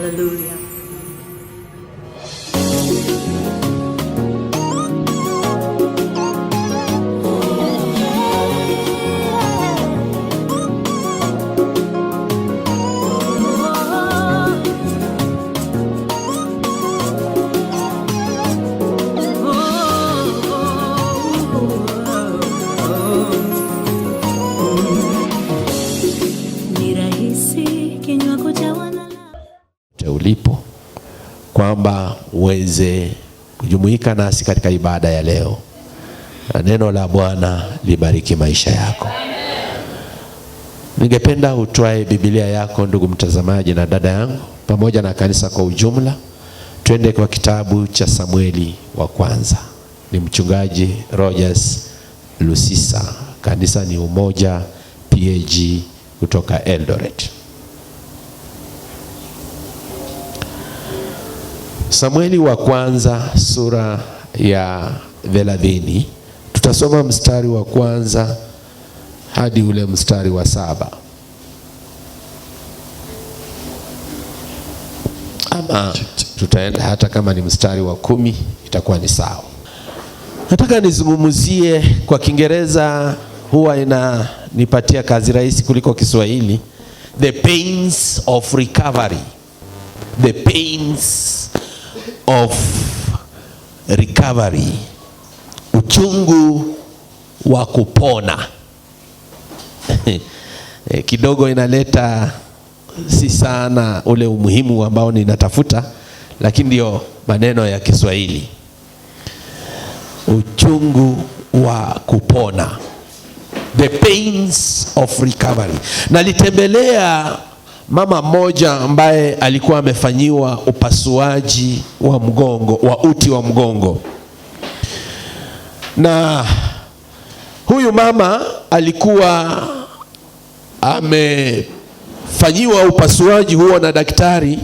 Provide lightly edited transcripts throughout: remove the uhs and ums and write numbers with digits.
Hallelujah. Ulipo kwamba uweze kujumuika nasi katika ibada ya leo, na neno la Bwana libariki maisha yako. Ningependa utwae Biblia yako, ndugu mtazamaji na dada yangu, pamoja na kanisa kwa ujumla, twende kwa kitabu cha Samueli wa kwanza. Ni mchungaji Rogers Lusisa, kanisa ni Umoja PAG kutoka Eldoret. Samueli wa kwanza sura ya 30, tutasoma mstari wa kwanza hadi ule mstari wa 7. Ama tutaenda hata kama ni mstari wa 10 itakuwa ni sawa. Nataka nizungumzie kwa Kiingereza, huwa inanipatia kazi rahisi kuliko Kiswahili. The pains of recovery. The pains of recovery. Uchungu wa kupona. Kidogo inaleta si sana ule umuhimu ambao ninatafuta, lakini ndio maneno ya Kiswahili. Uchungu wa kupona. The pains of recovery. Nalitembelea mama mmoja ambaye alikuwa amefanyiwa upasuaji wa mgongo, wa uti wa mgongo. Na huyu mama alikuwa amefanyiwa upasuaji huo na daktari,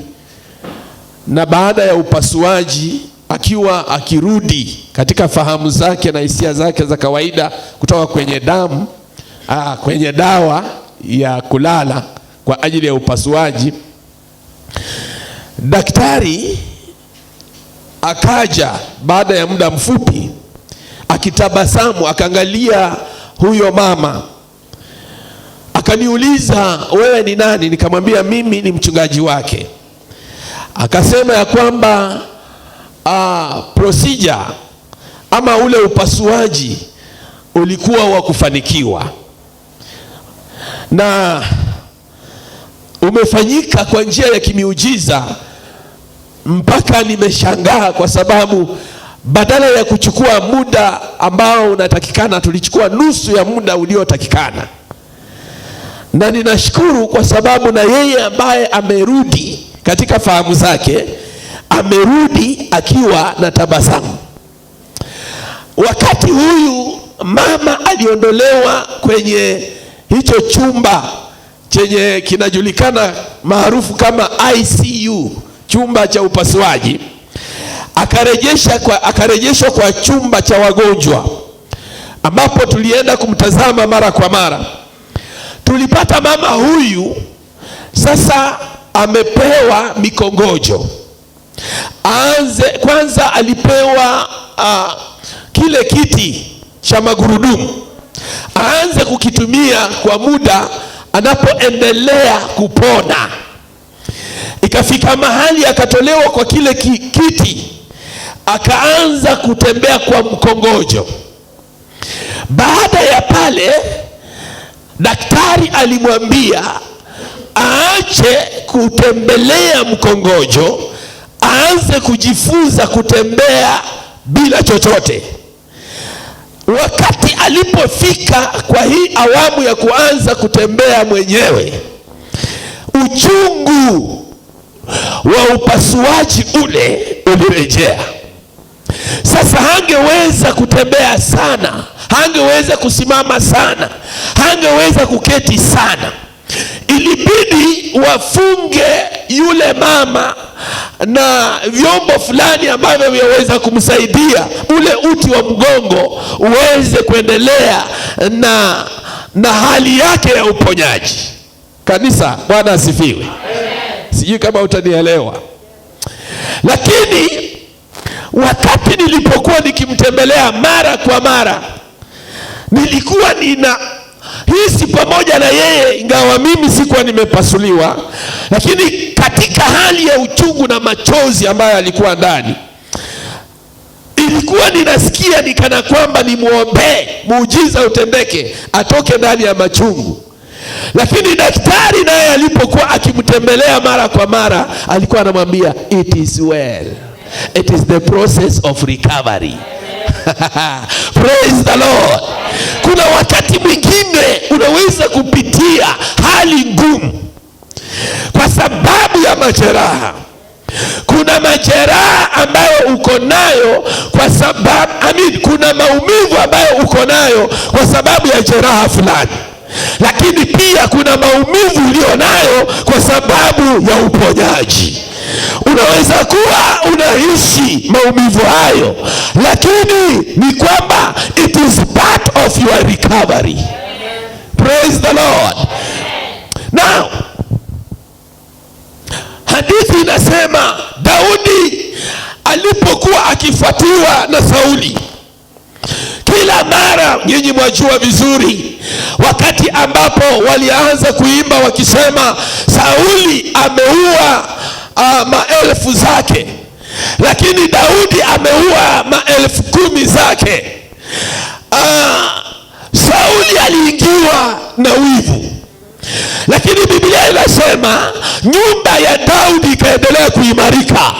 na baada ya upasuaji akiwa akirudi katika fahamu zake na hisia zake za kawaida kutoka kwenye kwenye dawa ya kulala kwa ajili ya upasuaji, daktari akaja baada ya muda mfupi akitabasamu, akaangalia huyo mama, akaniuliza, wewe ni nani? Nikamwambia mimi ni mchungaji wake. Akasema ya kwamba procedure ama ule upasuaji ulikuwa wa kufanikiwa na umefanyika kwa njia ya kimiujiza, mpaka nimeshangaa kwa sababu badala ya kuchukua muda ambao unatakikana, tulichukua nusu ya muda uliotakikana. Na ninashukuru kwa sababu na yeye ambaye amerudi katika fahamu zake, amerudi akiwa na tabasamu. Wakati huyu mama aliondolewa kwenye hicho chumba chenye kinajulikana maarufu kama ICU, chumba cha upasuaji, akarejeshwa kwa chumba cha wagonjwa, ambapo tulienda kumtazama mara kwa mara. Tulipata mama huyu sasa amepewa mikongojo. Kwanza alipewa kile kiti cha magurudumu, aanze kukitumia kwa muda anapoendelea kupona. Ikafika mahali akatolewa kwa kile kiti, akaanza kutembea kwa mkongojo. Baada ya pale, daktari alimwambia aache kutembelea mkongojo, aanze kujifunza kutembea bila chochote. Wakati alipofika kwa hii awamu ya kuanza kutembea mwenyewe, uchungu wa upasuaji ule ulirejea. Sasa hangeweza kutembea sana, hangeweza kusimama sana, hangeweza kuketi sana. Ilibidi wafunge yule mama na vyombo fulani ambavyo vyaweza kumsaidia ule uti wa mgongo uweze kuendelea na hali yake ya uponyaji. Kanisa, Bwana asifiwe. Sijui kama utanielewa. Lakini wakati nilipokuwa nikimtembelea mara kwa mara, nilikuwa nina hisi pamoja na yeye, ingawa mimi sikuwa nimepasuliwa, lakini katika hali ya uchungu na machozi ambayo alikuwa ndani, ilikuwa ninasikia nikana kwamba nimuombee muujiza utendeke, atoke ndani ya machungu. Lakini daktari naye alipokuwa akimtembelea mara kwa mara, alikuwa anamwambia it is well, it is the process of recovery. Praise the Lord. Kuna wakati mwingine unaweza kupitia hali ngumu kwa sababu ya majeraha. Kuna majeraha ambayo uko nayo kwa sababu kuna maumivu ambayo uko nayo kwa sababu ya jeraha fulani. Lakini pia kuna maumivu ulio nayo kwa sababu ya uponyaji. Unaweza kuwa unaishi maumivu hayo, lakini ni kwamba it is part of your recovery. Praise the Lord. Now, hadithi inasema Daudi alipokuwa akifuatiwa na Sauli, kila mara, nyinyi mwajua vizuri, wakati ambapo walianza kuimba wakisema Sauli ameua maelfu zake, lakini Daudi ameua maelfu 10 zake. Sauli aliingiwa na wivu, lakini Biblia inasema nyumba ya Daudi ikaendelea kuimarika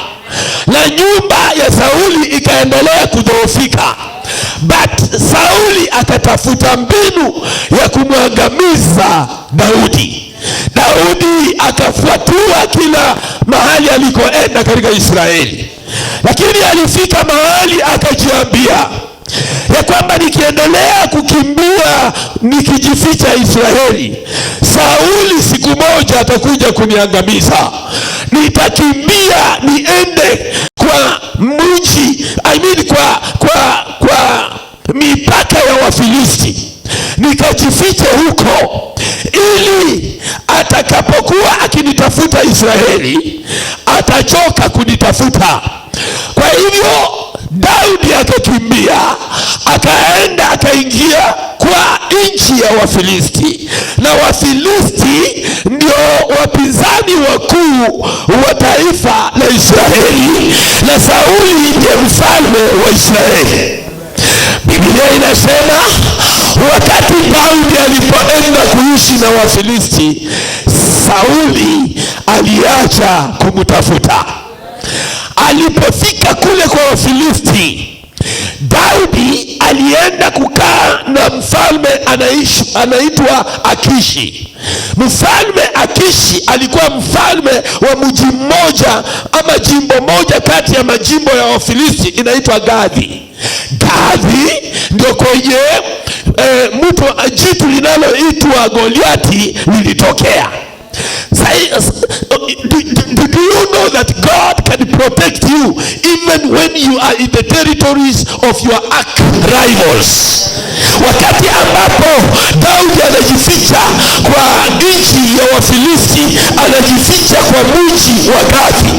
na nyumba ya Sauli ikaendelea kudhoofika. But Sauli akatafuta mbinu ya kumwangamiza Daudi. Daudi akafuatiwa kila mahali alikoenda katika Israeli, lakini alifika mahali akajiambia ya kwamba nikiendelea kukimbia nikijificha Israeli, Sauli siku moja atakuja kuniangamiza. Nitakimbia niende kwa mji, kwa mipaka ya Wafilisti, nikajifiche huko, ili atakapokuwa akinitafuta Israeli atachoka kunitafuta. Kwa hivyo Daudi akakimbia, akaenda akaingia kwa nchi ya Wafilisti, na Wafilisti ndio wapinzani wakuu wa taifa la Israeli, na Sauli ndiye mfalme wa Israeli. Biblia inasema wakati Daudi alipoenda kuishi na Wafilisti, Sauli aliacha kumtafuta. Alipofika kule kwa Wafilisti, Daudi alienda kukaa na mfalme anaitwa Akishi. Mfalme Akishi alikuwa mfalme wa mji mmoja ama jimbo moja kati ya majimbo ya Wafilisti, inaitwa Gathi. Gathi ndio kwenye jitu linaloitwa Goliati lilitokea. Do you know that God can protect you even when you are in the territories of your arch rivals? Wakati ambapo Daudi anajificha kwa nchi ya Wafilisti, anajificha kwa mji wa Gathi,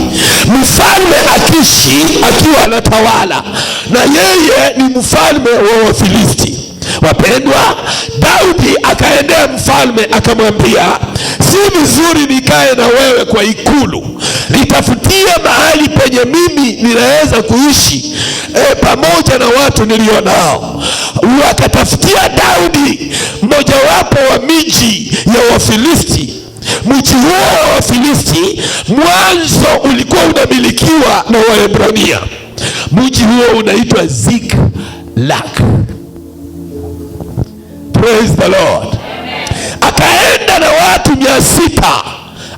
mfalme Akishi akiwa anatawala, na yeye ni mfalme wa Wafilisti. Wapendwa, Daudi akaendea mfalme akamwambia, si vizuri nikae na wewe kwa ikulu, nitafutie mahali penye mimi ninaweza kuishi pamoja na watu nilionao. Wakatafutia Daudi mojawapo wa miji ya Wafilisti. Mji huo wa Wafilisti mwanzo ulikuwa unamilikiwa na Waebrania. Mji huo unaitwa Ziklag. Praise the Lord. Akaenda na watu 600,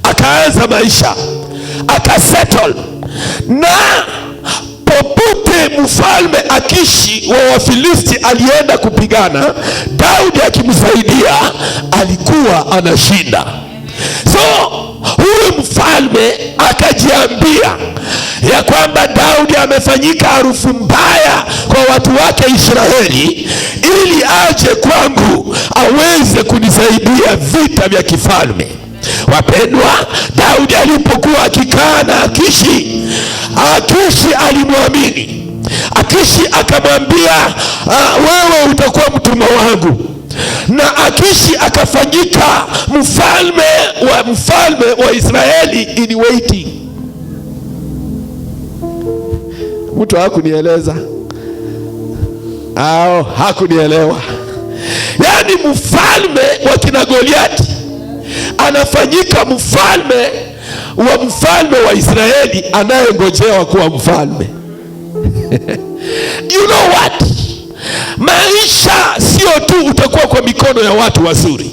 akaanza maisha, akasettle. Na popote mfalme Akishi wa Wafilisti alienda kupigana, Daudi akimsaidia, alikuwa anashinda. So huyu mfalme akajiambia ya kwamba Daudi amefanyika harufu mbaya kwa watu wake Israeli, ili aje kwangu aweze kunisaidia vita vya kifalme. Wapendwa, Daudi alipokuwa akikaa na Akishi, Akishi alimwamini. Akishi akamwambia, wewe utakuwa mtumwa wangu. Na Akishi akafanyika mfalme wa Israeli in waiting. Mtu hakunieleza au hakunielewa. Yaani mfalme wa kina Goliati anafanyika mfalme wa Israeli anayengojewa kuwa mfalme. You know what? Maisha sio tu utakuwa kwa mikono ya watu wazuri.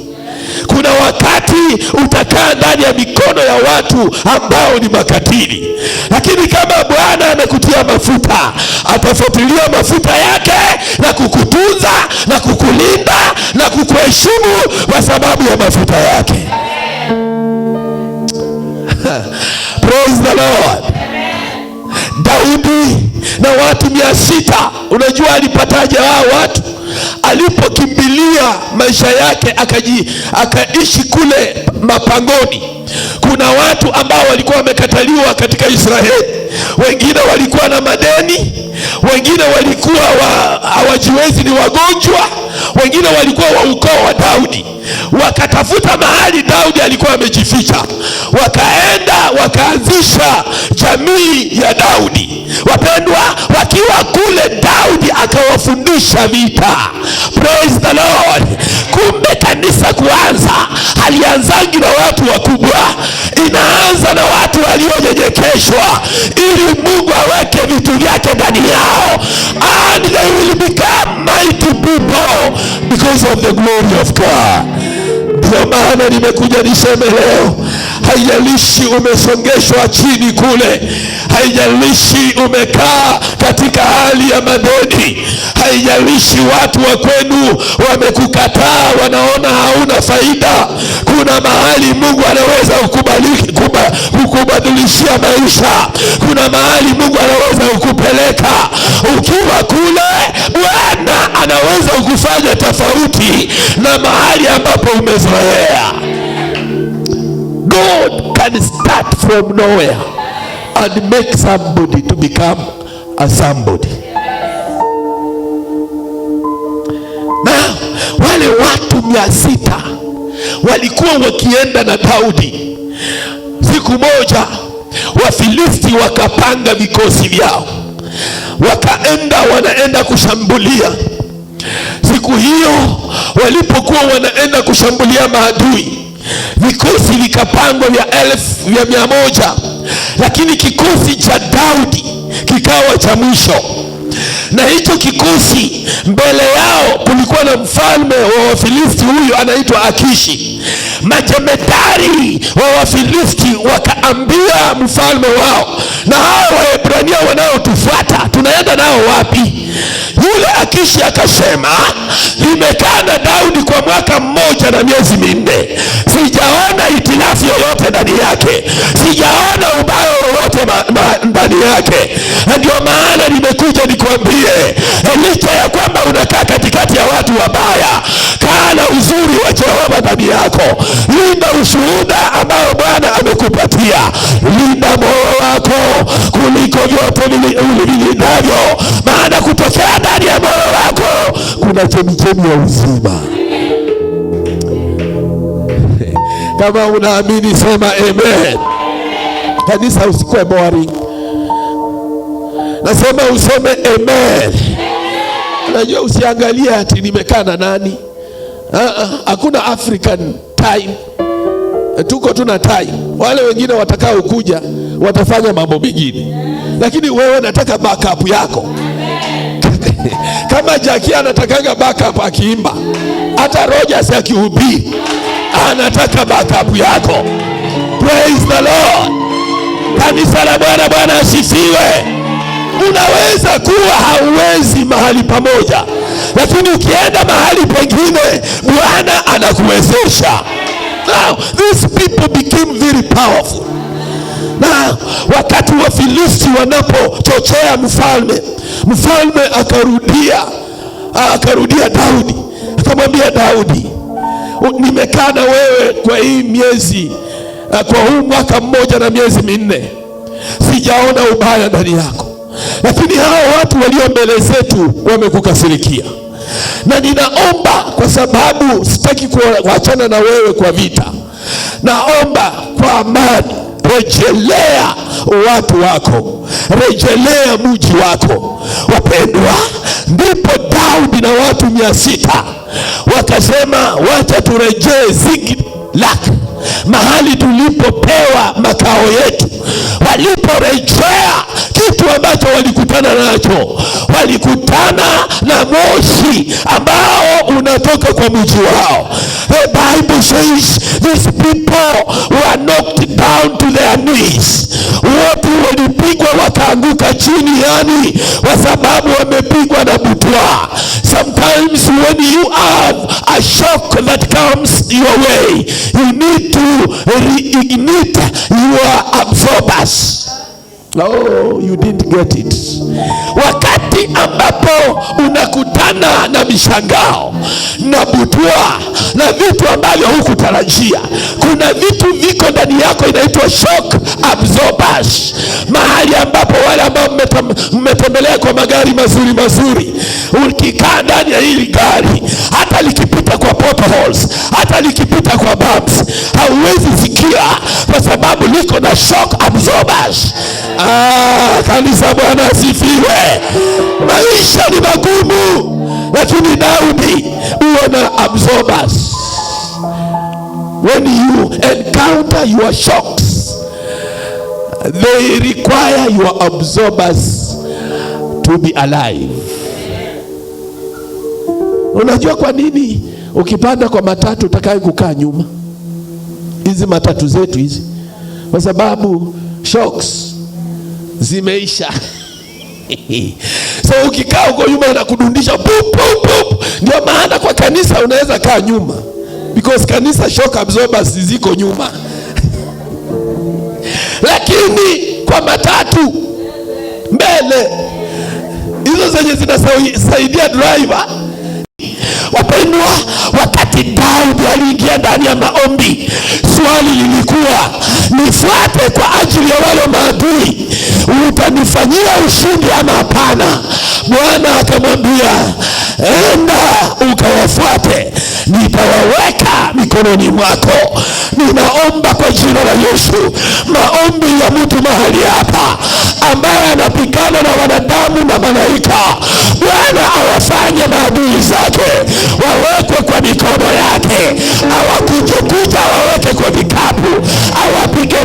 Kuna wakati utakaa ndani ya mikono ya watu ambao ni makatili. Lakini kama Bwana amekutia mafuta, atafuatilia mafuta yake na kukutunza na kukulinda na kukuheshimu kwa sababu ya mafuta yake. Praise the Lord. Daudi na watu 600, unajua alipataje hao watu? Alipokimbilia maisha yake akaishi kule mapangoni. Kuna watu ambao walikuwa wamekataliwa katika Israeli. Wengine walikuwa na madeni, wengine walikuwa hawajiwezi, ni wagonjwa, wengine walikuwa wa ukoo wa Daudi. Wakatafuta mahali Daudi alikuwa amejificha, wakaenda wakaanzisha jamii ya Daudi. Wapendwa, wakiwa kule Daudi akawafundisha vita. Praise the Lord. Kumbe kanisa kuanza halianzangi na watu wakubwa, inaanza na watu walionyenyekeshwa, ili Mungu aweke vitu vyake ndani yao, and they will become mighty people because of the glory of God. Ndio maana nimekuja niseme leo, haijalishi umesongeshwa chini kule, haijalishi umekaa katika hali ya madeni, haijalishi watu wa kwenu wamekukataa, wanaona hauna faida, kuna mahali Mungu anaweza kukubadilishia maisha. Kuna mahali Mungu anaweza kukupeleka. Ukiwa kule, Bwana anaweza kukufanya tofauti na mahali ambapo umezoea. God can start from nowhere and make somebody to become a somebody. Na wale watu 600 walikuwa wakienda na Daudi. Siku moja Wafilisti wakapanga vikosi vyao, wanaenda kushambulia. Siku hiyo walipokuwa wanaenda kushambulia maadui, vikosi vikapangwa vya 1,100, lakini kikosi cha Daudi kikawa cha mwisho. Na hicho kikosi mbele yao kulikuwa na mfalme wa Wafilisti, huyu anaitwa Akishi. Majemadari wa Wafilisti wakaambia mfalme wao, na hao Waebrania wanaotufuata tunaenda nao wapi? Yule Akishi akasema, nimekaa na Daudi kwa mwaka 1 na miezi 4, sijaona hitilafu yoyote ndani yake, sijaona ubaya wowote ndani yake. Ndio maana nimekuja nikwambie, licha ya kwamba unakaa katikati ya watu wabaya, kaa na uzuri wa Jehova ndani yako. Linda ushuhuda ambao Bwana amekupatia. Linda moyo wako kuliko vyote vilindavyo, maana kutokea ndani ya moyo wako kuna chemchemi ya uzima. Kama unaamini sema amen. Kanisa, usikuwe boring. Nasema useme amen. Unajua, usiangalie ati nimekaa na nani. Hakuna African time. Tuko tuna time. Wale wengine watakao kuja watafanya mambo mengine, lakini wewe nataka backup yako. Kama Jackie anataka backup akiimba, hata Rogers akihubiri anataka backup yako. Praise the Lord. Kanisa la Bwana, Bwana asifiwe. Unaweza kuwa hauwezi mahali pamoja, lakini ukienda mahali pengine Bwana anakuwezesha. Now, these people became very powerful. Na wakati wa Filisti wanapochochea mfalme akarudia Daudi, akamwambia Daudi, nimekaa na wewe kwa hii miezi kwa huu mwaka mmoja na miezi minne sijaona ubaya ndani yako, lakini hao watu walio mbele zetu wamekukasirikia. Na ninaomba, kwa sababu sitaki kuachana na wewe kwa vita, naomba kwa amani, rejelea watu wako, rejelea mji wako. Wapendwa, ndipo Daudi na watu 600 wakasema wacha turejee Ziklag, mahali tulipopewa makao yetu. Waliporejea, kitu ambacho walikutana nacho, walikutana na moshi ambao unatoka kwa mji wao. The Bible says these people were knocked down to their knees. Watu walipigwa wakaanguka chini, yani kwa sababu wamepigwa na butwa. Sometimes when you have a shock that comes your way, you need to reignite your absorbers. Oh, you didn't get it. Wakati ambapo unakutana na mishangao na butwa na vitu ambavyo hukutarajia, kuna vitu viko ndani yako inaitwa shock absorbers. Mahali ambapo wale ambao mmetembelea kwa magari mazuri, ukikaa ndani ya hili gari, hata likipita kwa potholes, hata likipita kwa bumps, hauwezi sikia kwa sababu liko na shock absorbers. Kanisa, Bwana asifiwe. Maisha ni magumu, lakini Daudi uona absorbers. When you encounter your shocks, they require your absorbers to be alive. Unajua kwa nini ukipanda kwa matatu utakaye kukaa nyuma? Hizi matatu zetu hizi, kwa sababu shocks zimeisha. So ukikaa huko nyuma na kudundisha pop pop pop. Ndio maana kwa kanisa unaweza kaa nyuma, because kanisa shock absorbers ziko nyuma. Lakini kwa matatu mbele, hizo zenye zinasaidia driver. Wapendwa, wakati Daudi aliingia ndani ya maombi, swali lilikuwa, nifuate kwa ajili ya wale maadui, utanifanyia ushindi ama hapana? Bwana akamwambia, enda ukawafuate, nitawaweka mikononi mwako. Ninaomba kwa jina la Yesu, maombi ya mtu mahali hapa ambaye anapigana na wanadamu na malaika, Bwana awafanye maadui zake wawekwe kwa mikono yake, awakuja waweke kwa vikapu, awapige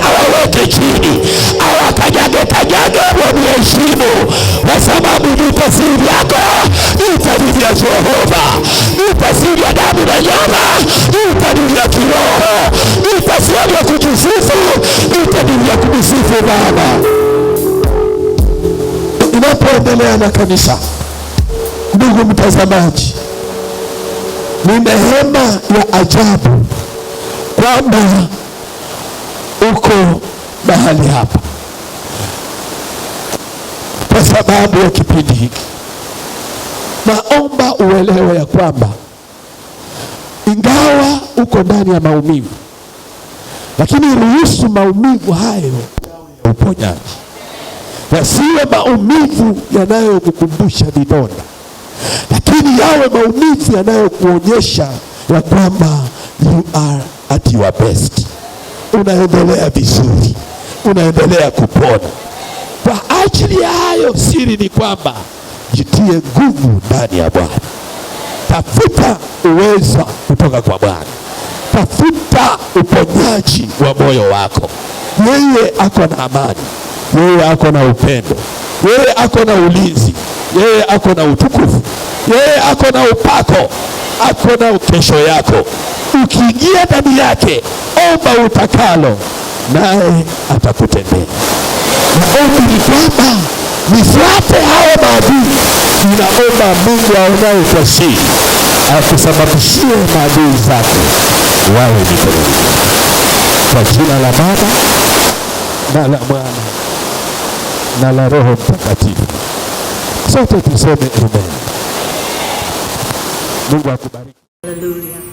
awaweke chini, awakanyage wamheshimu, kwa sababu vita si vyako, vita ni vya Jehova. Vita si vya damu na nyama, vita ni vya kiroho. Vita si vya kujisifu, vita ni vya kumsifu Baba. Inapoendelea na kanisa, ndugu mtazamaji, ni neema ya ajabu kwamba uko mahali hapa kwa sababu ya kipindi hiki. Naomba uelewe ya kwamba ingawa uko ndani ya maumivu, lakini ruhusu maumivu hayo ya uponyaji, yasiwe maumivu yanayokukumbusha vidonda, lakini yawe maumivu yanayokuonyesha ya kwamba you are at your best. Unaendelea vizuri, unaendelea kupona. Kwa ajili ya hayo, siri ni kwamba jitie nguvu ndani ya Bwana. Tafuta uwezo kutoka kwa Bwana. Tafuta uponyaji wa moyo wako. Yeye ako na amani, yeye ako na upendo, yeye ako na ulinzi, yeye ako na utukufu, yeye ako na upako, ako na kesho yako. Ukiingia ndani yake, omba utakalo, naye atakutendea. Maombi ni kwamba nifuate hao maadui. Ninaomba Mungu aonaye kwa siri akusababishie maadui zako wawe mikononi. Kwa jina la Baba na la Mwana na la Roho Mtakatifu, sote tuseme amen. Mungu akubariki. Haleluya.